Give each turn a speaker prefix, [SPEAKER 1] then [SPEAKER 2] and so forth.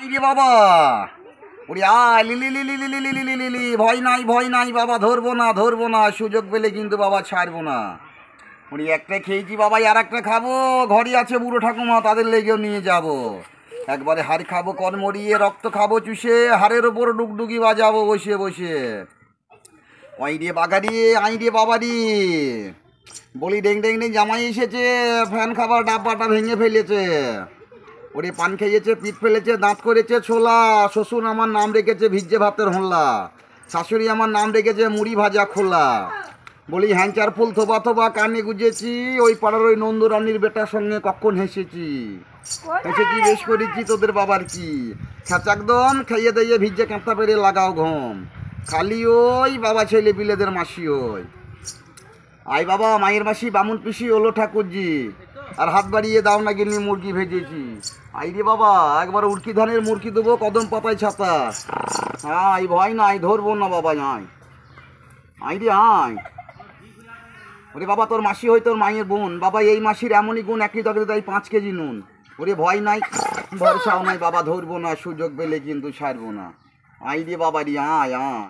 [SPEAKER 1] রে বাবা, ওরে আয় lily lily lily lily lily lily, ভয় নাই বাবা, ধরবো না, সুযোগ পেলে কিন্তু বাবা ছাড়বো না। ওরে একটা খেয়েছি বাবা, আর একটা খাবো, ঘরে আছে বুড়ো ঠাকুমা, তাদের লেগেও নিয়ে যাব। একবারে হাড় খাবো কর্মরিয়ে, রক্ত খাবো চুষে, হাড়ের ওপর ডুগডুগি বাজাবো বসে বসে। ওই রে বাগারি, আই রে বাবারি, বলি ডেং ডেং ডেং জামাই এসেছে, ফ্যান খাবার ডাব্বাটা ভেঙে ফেলেছে। ওরে পান খেয়েছে, পিঠ ফেলেছে, দাঁত করেছে ছোলা। শ্বশুর আমার নাম রেখেছে ভিজে ভাতের হোল্লা, শাশুড়ি আমার নাম রেখেছে মুড়ি ভাজা খোলা। বলি হ্যাংচার ফুল থোবা থোবা কানে গুজেছি, ওই পাড়ার ওই নন্দরানীর বেটার সঙ্গে কখন হেসেছি বেশ করেছি তোদের বাবার কি। খেচাকদম খাইয়ে দিয়ে ভিজে কাঁথা পেরে লাগাও ঘুম, খালি ওই বাবা ছেলে বিলেদের মাসি ওই। আই বাবা মায়ের মাসি বামুন পিসি ওলো ঠাকুরজি, আর হাত বাড়িয়ে দাও না গিনি মুরগি ভেজেছি। আই রে বাবা, একবার উড়কি ধানের মুরগি দেবো, কদম পাতায় ছাতা। আই ভয় নাই, ধরবো না বাবা, আয় আই রে আয়। ওরে বাবা, তোর মাসি হয় তোর মায়ের বোন, বাবা এই মাসির এমনই গুণ, একই তরকারি তাই 5 কেজি নুন। ওরে ভয় নাই, ভরসাও নাই বাবা, ধরবো না, সুযোগ পেলে কিন্তু ছাড়বো না। আই রে বাবা রে, আয় আয়।